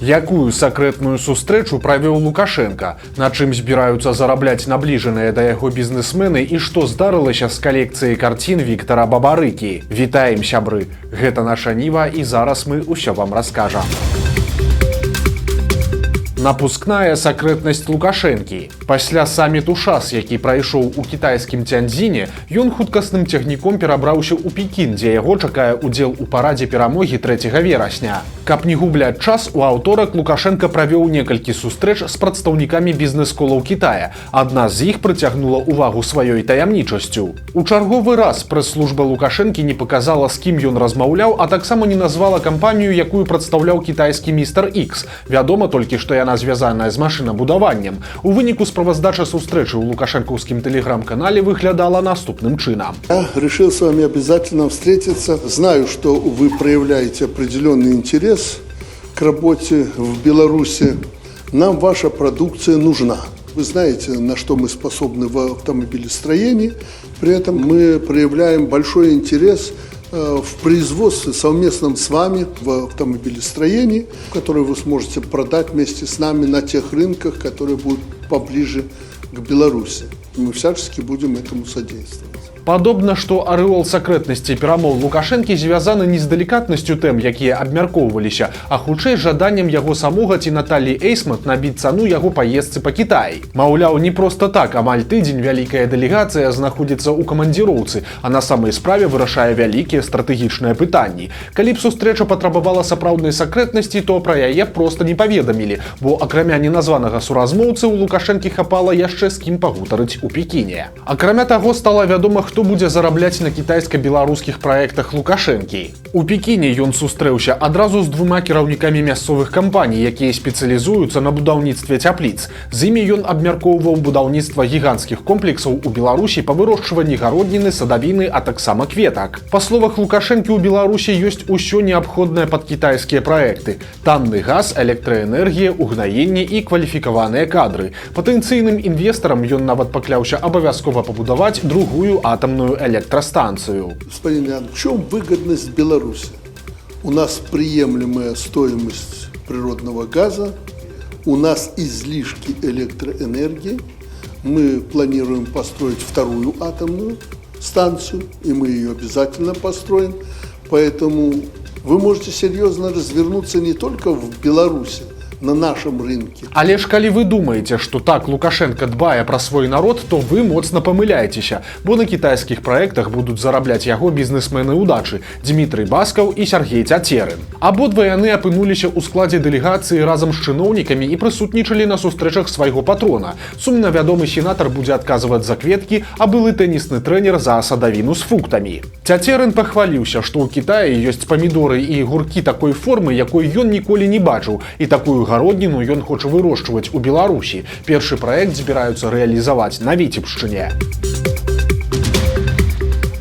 Якую сакрэтную сустрэчу правёў Лукашенко, на чым збіраюцца зарабляць набліжаныя да яго бізнесмены і што здарылася з калекцыяй карцін Віктара Бабарыкі. Вітаем, сябры! Гэта наша Ніва і зараз мы ўсё вам раскажам. Напускная сакрэтнасць Лукашэнкі. Пасля саміту ШАС, які прайшоў у кітайскім Цяньцзіне, ён хуткасным цягніком перабраўся ў Пекін, дзе яго чакае ўдзел у парадзе перамогі 3 верасня. Каб не губляць час, у аўторак Лукашенко правёў некалькі сустрэч з прадстаўнікамі бізнес-колаў Кітая. Адна з іх прыцягнула ўвагу сваёй таямнічасцю. У чарговы раз прэс-служба Лукашэнкі не паказала, з кім ён размаўляў, а таксама не назвала кампанію, якую прадстаўляў кітайскі містер Ікс. Вядома толькі, што яна звязаная з машынабудаваннем. У выніку справаздача сустрэчы ў лукашэнкаўскім тэлеграм-канале выглядала наступным чынам. Я решил с вами обязательно встретиться. Знаю, что вы проявляете определенный интерес к работе в Беларуси. Нам ваша продукция нужна. Вы знаете, на что мы способны в автомобилестроении. При этом мы проявляем большой интерес в производстве совместном с вами в автомобилестроении, которое вы сможете продать вместе с нами на тех рынках, которые будут поближе к Беларуси. Мы всячески будем этому содействовать. Падобна, што арэол сакрэтнасці перамоў Лукашэнкі звязаны не з далікатнасцю тэм, якія абмяркоўваліся, а хутчэй жаданнем яго самога ці Наталлі Эйсмонт набіць цану яго паездцы па Кітаі. Маўляў, не проста так, амаль тыдзень вялікая дэлегацыя знаходзіцца ў камандзіроўцы, а на самай справе вырашае вялікія стратэгічныя пытанні. Калі б сустрэча патрабавала сапраўднай сакрэтнасці, то пра яе проста не паведамілі, бо акрамя неназванага суразмоўцы у Лукашэнкі хапала яшчэ з кім пагутарыць у Пекіне. Акрамя таго, стала вядома, хто будзе зарабляць на кітайска-беларускіх праектах Лукашэнкі. У Пекіне ён сустрэўся адразу з 2 кіраўнікамі мясцовых кампаній, якія спецыялізуюцца на будаўніцтве цяпліц. З імі ён абмяркоўваў будаўніцтва гіганцкіх комплексаў у Беларусі па вырошчванні гародніны, садавіны, а таксама кветак. Па словах Лукашэнкі, у Беларусі ёсць усё неабходнае пад кітайскія праекты: танны газ, электраэнергія, угнаенне і кваліфікаваныя кадры. Патэнцыйным інвестарам ён нават пакляўся абавязкова пабудаваць другую атомную электростанцию. Господин Ян, в чем выгодность Беларуси? У нас приемлемая стоимость природного газа, у нас излишки электроэнергии, мы планируем построить вторую атомную станцию, и мы ее обязательно построим, поэтому вы можете серьезно развернуться не только в Беларуси, на нашем рынке. Але ж калі вы думаеце, што так Лукашенко дбае пра свой народ, то вы моцна памыляецеся, бо на кітайскіх праектах будуць зарабляць яго бізнесмены ўдачы Дмітрый Баскаў і Сергей Цяцерын. Абодва яны апынуліся ў складзе дэлегацыі разам з чыноўнікамі і прысутнічалі на сустрэчах свайго патрона. Сумна вядомы сенатар будзе адказваць за кветкі, а былы тэнісны трэнер за садавіну з фруктамі. Цяцерын пахваліўся, што ў Кітаі ёсць памідоры і гуркі такой формы, якой ён ніколі не бачыў, і такую гародніну ён хоча вырошчваць у Беларусі. Першы праект збіраюцца рэалізаваць на Віцебшчыне.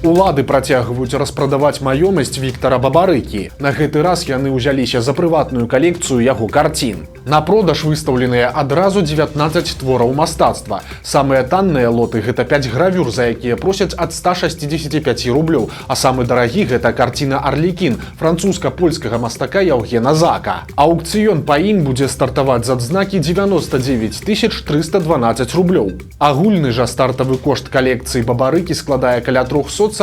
Улады працягваюць распрадаваць маёмасць Віктара Бабарыкі. На гэты раз яны ўзяліся за прыватную калекцыю яго карцін. На продаж выстаўленыя адразу 19 твораў мастацтва. Самыя танныя лоты – гэта 5 гравюр, за якія просяць ад 165 рублёў, а самы дарагі – гэта карціна «Арлікін» французска-польскага мастака Яўгена Зака. Аукцыён па ім будзе стартаваць з адзнакі 99 312 рублёў. Агульны жа стартавы кошт калекцыі Бабарыкі складае каля 344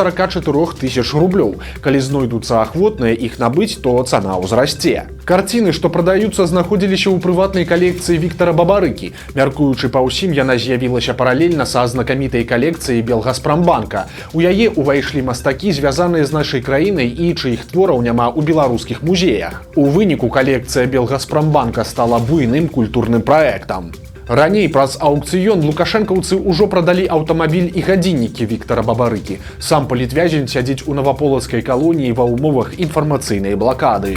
тысяч рублёў. Калі знойдуцца ахвотныя іх набыць, то цана ўзрасце. Карціны, што прадаюцца, знаходзіліся ў прыватнай калекцыі Віктара Бабарыкі. Мяркуючы па ўсім, яна з'явілася паралельна са знакамітай калекцыяй Белгазпрамбанка. У яе ўвайшлі мастакі, звязаныя з нашай краінай і чыіх твораў няма ў беларускіх музеях. У выніку калекцыя Белгазпрамбанка стала буйным культурным праектам. Раней праз аукцыён лукашэнкаўцы ўжо прадалі аўтамабіль і гадзіннікі Віктара Бабарыкі. Сам палітвязень сядзіць у наваполацкай калоніі ва ўмовах інфармацыйнай блакады.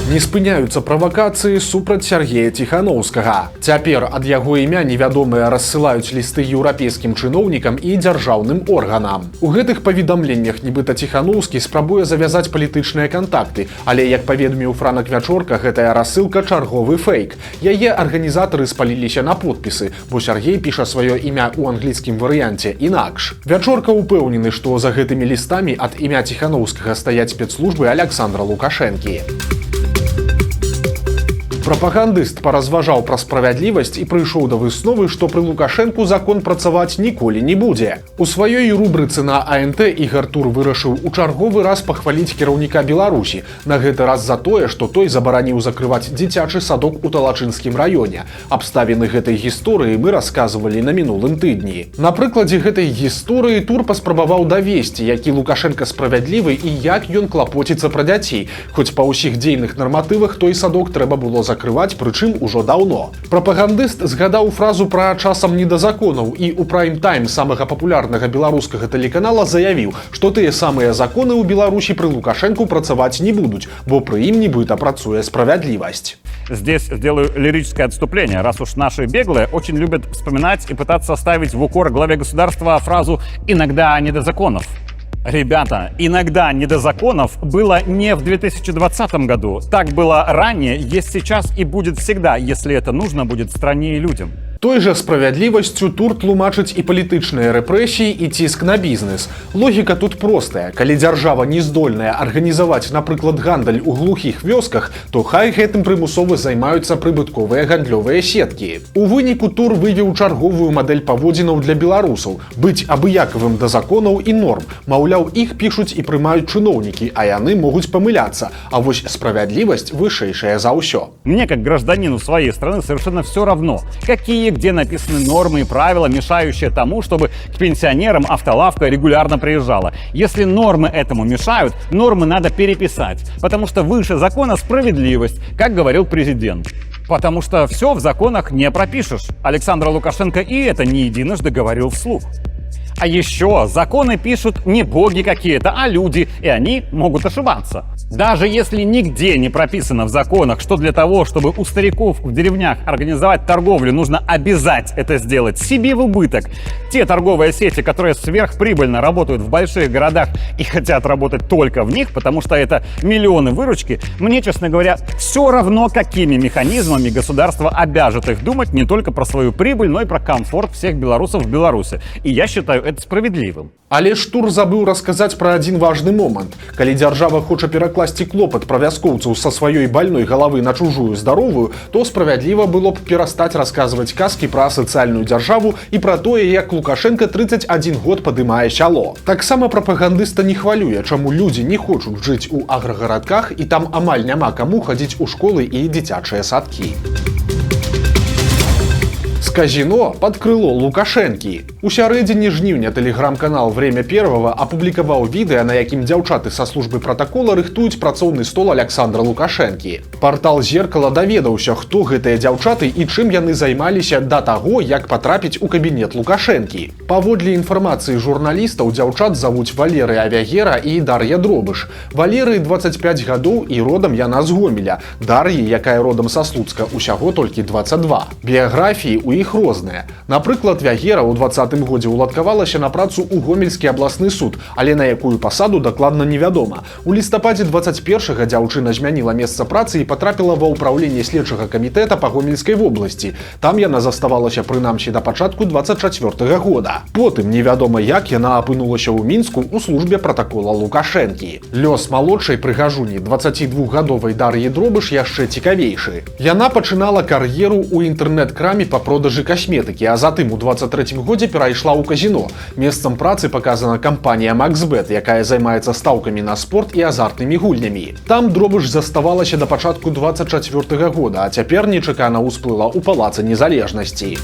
Не спыняюцца правакацыі супраць Сергея Ціханаўскага. Цяпер ад яго імя невядомыя рассылаюць лісты еўрапейскім чыноўнікам і дзяржаўным органам. У гэтых паведамленнях нібыта Ціханаўскі спрабуе завязаць палітычныя кантакты, але, як паведаміў Франак Вячорка, гэтая рассылка чарговы фейк. Яе арганізатары спаліліся на подпісы, бо Сергей піша сваё імя ў англійскім варыянце інакш. Вячорка ўпэўнены, што за гэтымі лістамі ад імя Ціханаўскага стаяць спецслужбы Александра Лукашэнкі. Прапагандыст паразважаў пра справядлівасць і прыйшоў да высновы, што пры Лукашэнку закон працаваць ніколі не будзе. У сваёй рубрыцы на АНТ Ігар Тур вырашыў у чарговы раз пахваліць кіраўніка Беларусі, на гэты раз за тое, што той забараніў закрываць дзіцячы садок у Талачынскім раёне. Абставіны гэтай гісторыі мы расказвалі на мінулым тыдні. На прыкладзе гэтай гісторыі Тур паспрабаваў давесці, які Лукашенко справядлівы і як ён клапоціцца пра дзяцей, хоць па ўсіх дзейных нарматывах той садок трэба было закрываць, прычым ужо даўно. Прапагандыст згадаў фразу пра часам не да законаў і ў прайм-тайм самага папулярнага беларускага тэлеканала заявіў, што тыя самыя законы ў Беларусі пры Лукашэнку працаваць не будуць, бо пры ім нібыта працуе справядлівасць. Здесь сделаю лирическое отступление, раз уж наши беглые очень любят вспоминать и пытаться ставить в укор главе государства фразу «иногда не до законов». Ребята, иногда не до законов было не в 2020 году. Так было ранее, есть сейчас и будет всегда, если это нужно будет стране и людям. Той жа справядлівасцю Тур тлумачыць і палітычныя рэпрэсіі і ціск на бізнес. Логіка тут простая. Калі дзяржава не здольная арганізаваць, напрыклад, гандаль у глухіх вёсках, то хай гэтым прымусова займаюцца прыбытковыя гандлёвыя сеткі. У выніку Тур вывеў чарговую мадэль паводзінаў для беларусаў – быць абыякавым да законаў і норм. Маўляў, іх пішуць і прымаюць чыноўнікі, а яны могуць памыляцца. А вось справядлівасць вышэйшая за ўсё. Мне, как гражданину своей страны, совершенно все равно, какие где написаны нормы и правила, мешающие тому, чтобы к пенсионерам автолавка регулярно приезжала. Если нормы этому мешают, нормы надо переписать, потому что выше закона справедливость, как говорил президент. Потому что все в законах не пропишешь. Александр Лукашенко и это не единожды говорил вслух. А еще законы пишут не боги какие-то, а люди, и они могут ошибаться. Даже если нигде не прописано в законах, что для того, чтобы у стариков в деревнях организовать торговлю, нужно обязать это сделать себе в убыток. Те торговые сети, которые сверхприбыльно работают в больших городах и хотят работать только в них, потому что это миллионы выручки, мне, честно говоря, все равно, какими механизмами государство обяжет их думать не только про свою прибыль, но и про комфорт всех белорусов в Беларуси. И я считаю это справедливым. Але ж Тур забыў расказаць пра адзін важны момант. Калі дзяржава хоча перакласці клопат пра вяскоўцаў са сваёй больной галавы на чужую здаровую, то справядліва было б перастаць расказваць казкі пра сацыяльную дзяржаву і пра тое, як Лукашенко 31 год падымае сяло. Таксама прапагандыста не хвалюе, чаму людзі не хочуць жыць у аграгарадках і там амаль няма каму хадзіць у школы і дзіцячыя садкі. Казино под крыло Лукашэнкі. У сярэдзіне жніўня тэлеграм-канал «Время первого» апублікаваў відэа, на якім дзяўчаты са службы протакола рыхтуюць працоўны стол Александра Лукашэнкі. Партал «Зеркало» даведаўся, хто гэтыя дзяўчаты і чым яны займаліся да таго, як патрапіць у кабінет Лукашэнкі. Паводле інфармацыі журналістаў, дзяўчат завуць Валерыя Вягера і Дар'я Дробыш. Валерыі 25 гадоў і родам яна з Гомеля. Дар'і, якая родам са Слуцка, усяго толькі 22. Біяграфіі у іх розныя. Напрыклад, Вягера ў 20-м годзе уладкавалася на працу ў Гомельскі абласны суд, але на якую пасаду дакладна невядома. У лістападзе 21-га дзяўчына змяніла месца працы і патрапіла ва ўпраўленне следчага камітэта па Гомельскай вобласці. Там яна заставалася прынамсі да пачатку 24-го года. Потым невядома як яна апынулася ў Мінску ў службе протакола Лукашэнкі. Лёс малодшай прыгажуні 22-гадовай Дар'і Дробыш яшчэ цікавейшы. Яна пачынала кар'еру ў інтэрнэт-краме па продажы касметыкі, а затым у 23-м годзе перайшла ў казіно. Месцам працы паказана кампанія «Максбет», якая займаецца стаўкамі на спорт і азартнымі гульнямі. Там Дробыш заставалася да пачатку 24-го года, а цяпер нечакана ўсплыла ў палацы незалежнасці.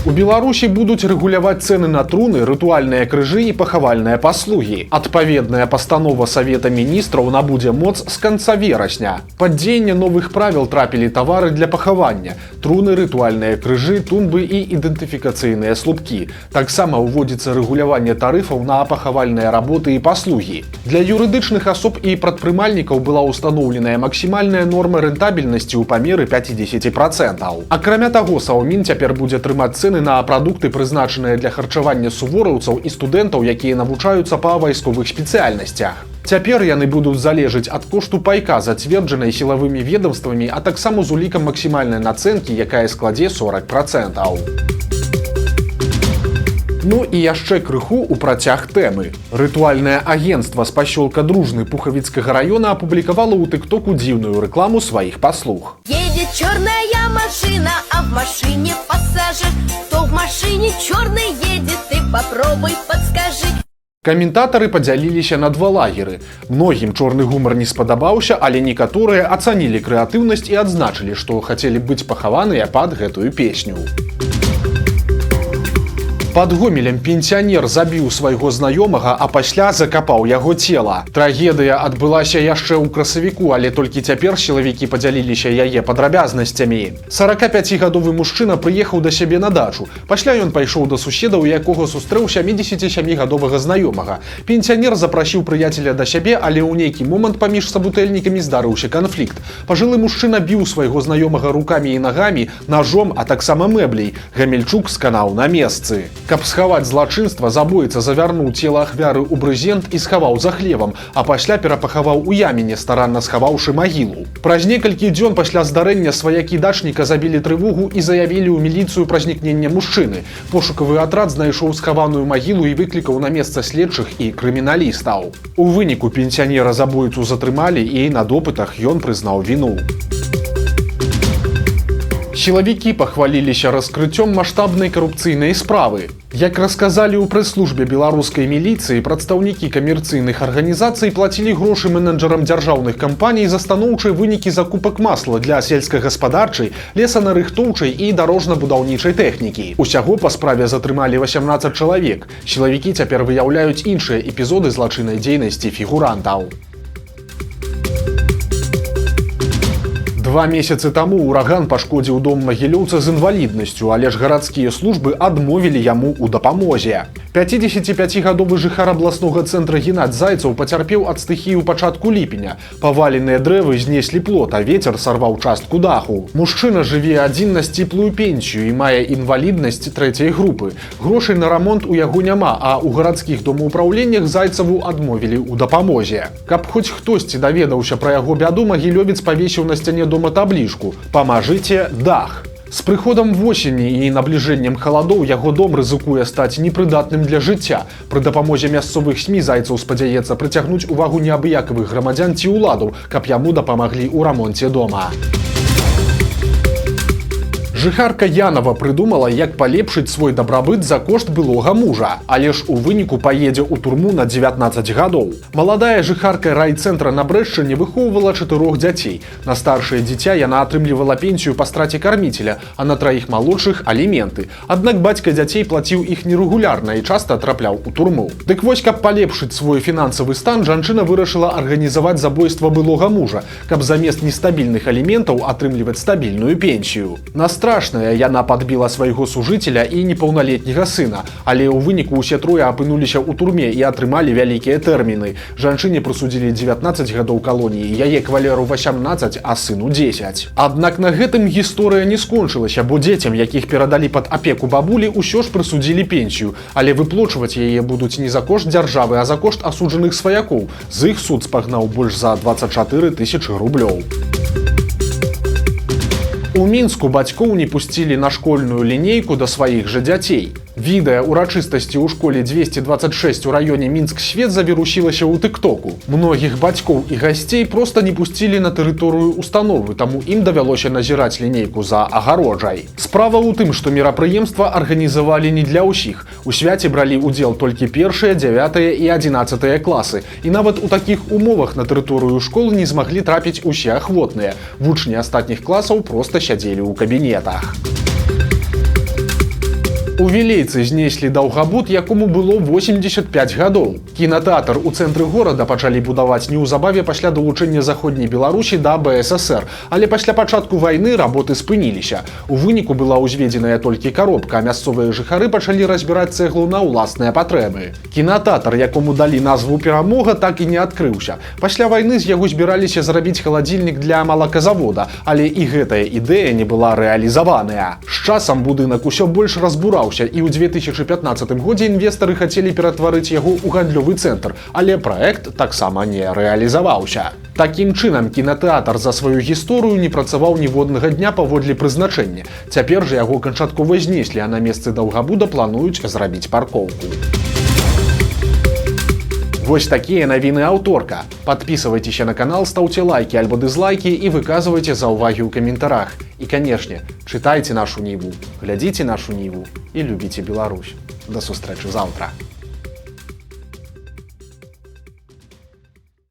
У Беларусі будуць рэгуляваць цэны на труны, рытуальныя крыжы і пахавальныя паслугі. Адпаведная пастанова Савета міністраў набудзе моц з канца верасня. Пад дзеянне новых правіл трапілі тавары для пахавання: труны, рытуальныя крыжы, тумбы і ідэнтыфікацыйныя слупкі. Таксама ўводзіцца рэгуляванне тарыфаў на пахавальныя работы і паслугі. Для юрыдычных асоб і прадпрымальнікаў была ўстаноўленая максімальная норма рэнтабельнасці ў памеры 5–10%. Акрамя таго, Саўмін цяпер будзе трымаць цэны на прадукты, прызначаныя для харчавання сувораўцаў і студэнтаў, якія навучаюцца па вайсковых спецыяльнасцях. Цяпер яны будуць залежаць ад кошту пайка, зацверджанай сілавымі ведомствамі, а таксама з улікам максімальнай нацэнкі, якая складзе 40%. Ну і яшчэ крыху ў працяг тэмы. Рытуальнае агенцтва з пасёлка Дружны Пухавіцкага района апублікавала ў тыктоку дзіўную рэкламу сваіх паслуг. Едет черная машина, а в машине пассажир. Кто в машине черный едет, ты попробуй подскажи. Каментатары падзяліліся на два лагеры. Многім чорны гумар не спадабаўся, але некаторыя ацанілі крэатыўнасць і адзначылі, што хацелі б быць пахаваныя пад гэтую песню. Пад Гомелем пенсіянер забіў свайго знаёмага, а пасля закапаў яго цела. Трагедыя адбылася яшчэ ў красавіку, але толькі цяпер сілавікі падзяліліся яе падрабязнасцямі. 45гадовы мужчына прыехаў да сябе на дачу. Пасля ён пайшоў да суседа, у якога сустрэў 77гадовага знаёмага. Пенсіянер запрасіў прыяцеля да сябе, але ў нейкі момант паміж сабутэльнікамі здарыўся канфлікт. Пажылы мужчына біў свайго знаёмага рукамі і нагамі, нажом, а таксама мэбляй. Гамельчук сканаў на месцы. Каб схаваць злачынства, забойца завярнуў цела ахвяры ў брызент і схаваў за хлевам, а пасля перапахаваў у яміне, старанна схаваўшы магілу. Праз некалькі дзён пасля здарэння сваякі дачніка забілі трывогу і заявілі ў міліцыю пра знікненне мужчыны. Пошукавы атрад знайшоў схаваную магілу і выклікаў на месца следчых і крыміналістаў. У выніку пенсіянера забойцу затрымалі і на допытах ён прызнаў віну. Сілавікі пахваліліся раскрыццём маштабнай карупцыйнай справы. Як расказалі ў прэс-службе беларускай міліцыі, прадстаўнікі камерцыйных арганізацый плацілі грошы менеджерам дзяржаўных кампаній за станоўчыя вынікі закупак масла для сельскагаспадарчай, лесанарыхтоўчай і дарожна-будаўнічай тэхнікі. Усяго па справе затрымалі 18 чалавек. Сілавікі цяпер выяўляюць іншыя эпізоды злачыннай дзейнасці фігурантаў. 2 месяцы таму ураган пашкодзіў дом магілёўца з інваліднасцю, але ж гарадскія службы адмовілі яму ў дапамозе. 55гадовы жыхар абласнога цэнтра Геннадзь Зайцаў пацярпеў ад стыхіі ў пачатку ліпеня. Паваленыя дрэвы знеслі плот, а вецер сарваў частку даху. Мужчына жыве адзін на сціплую пенсію і мае інваліднасць 3-й групы. Грошай на рамонт у яго няма, а ў гарадскіх домаўпраўленнях Зайцаву адмовілі ў дапамозе. Каб хоць хтосьці даведаўся пра яго бяду, магілёвец павесіў на сцяне дома таблічку «Памажыце дах». З прыходам восені і набліжэннем халадоў яго дом рызыкуе стаць непрыдатным для жыцця. Пры дапамозе мясцовых СМІ Зайцаў спадзяецца прыцягнуць увагу неабыякавых грамадзян ці ўладаў, каб яму дапамаглі ў рамонце дома. Жыхарка Янова прыдумала, як палепшыць свой дабрабыт за кошт былога мужа, але ж у выніку паедзе ў турму на 19 гадоў. Маладая жыхарка райцэнтра на Брэшчыне выхоўвала 4 дзяцей. На старшае дзіця яна атрымлівала пенсію па страце карміцеля, а на 3 малодшых аліменты. Аднак бацька дзяцей плаціў іх нерэгулярна і часта трапляў у турму. Дык вось, каб палепшыць свой фінансавы стан, жанчына вырашыла арганізаваць забойства былога мужа, каб замест нестабільных аліментаў атрымліваць стабільную пенсію. Страшная, яна падбіла свайго сужыцеля і непаўналетняга сына, але ў выніку ўсе трое апынуліся ў турме і атрымалі вялікія тэрміны. Жанчыне прысудзілі 19 гадоў калоніі, яе кавалеру 18, а сыну 10. Аднак на гэтым гісторыя не скончылася, бо дзецям, якіх перадалі пад апеку бабулі, усё ж прысудзілі пенсію, але выплочваць яе будуць не за кошт дзяржавы, а за кошт асуджаных сваякоў. З іх суд спагнаў больш за 24 000 рублёў. У Мінску бацькоў не пусцілі на школьную лінейку да сваіх жа дзяцей. Відэа урачыстасці ў школе 226 у раёне Мінск-Свет завірусілася ў тыктоку. Многіх бацькоў і гасцей проста не пусцілі на тэрыторыю установы, таму ім давялося назіраць лінейку за агароджай. Справа ў тым, што мерапрыемства арганізавалі не для ўсіх. У свяце бралі ўдзел толькі 1, 9 і 11 класы. І нават у такіх умовах на тэрыторыю школы не змаглі трапіць усе ахвотныя. Вучні астатніх класаў проста сядзелі ў кабінетах. У Вілейцы знеслі даўгабут, якому было 85 гадоў. Кінатэатр у цэнтры горада пачалі будаваць неўзабаве пасля далучэння Заходняй Беларусі да БССР, але пасля пачатку вайны работы спыніліся. У выніку была ўзведзеная толькі каробка, а мясцовыя жыхары пачалі разбіраць цэглу на ўласныя патрэбы. Кінатэатр, якому далі назву «Перамога», так і не адкрыўся. Пасля вайны з яго збіраліся зрабіць халадзільнік для малаказавода, але і гэтая ідэя не была рэалізаваная. З часам будынак усё больш разбураў рэалізаваўся, і ў 2015 годзе інвестары хацелі ператварыць яго ў гандлёвы цэнтр, але праект таксама не рэалізаваўся. Такім чынам, кінатэатр за сваю гісторыю не працаваў ніводнага дня паводле прызначэння. Цяпер жа яго канчаткова знеслі, а на месцы Даўгабуда плануюць зрабіць паркоўку. Вось такія навіны аўторка. Падпісывайцеся на канал, стаўце лайкі альбо дызлайкі і выказвайце заўвагі ў каментарах. І, канешне, чытайце нашу Ніву, глядзіце нашу Ніву і любіце Беларусь. Да сустрэчы заўтра.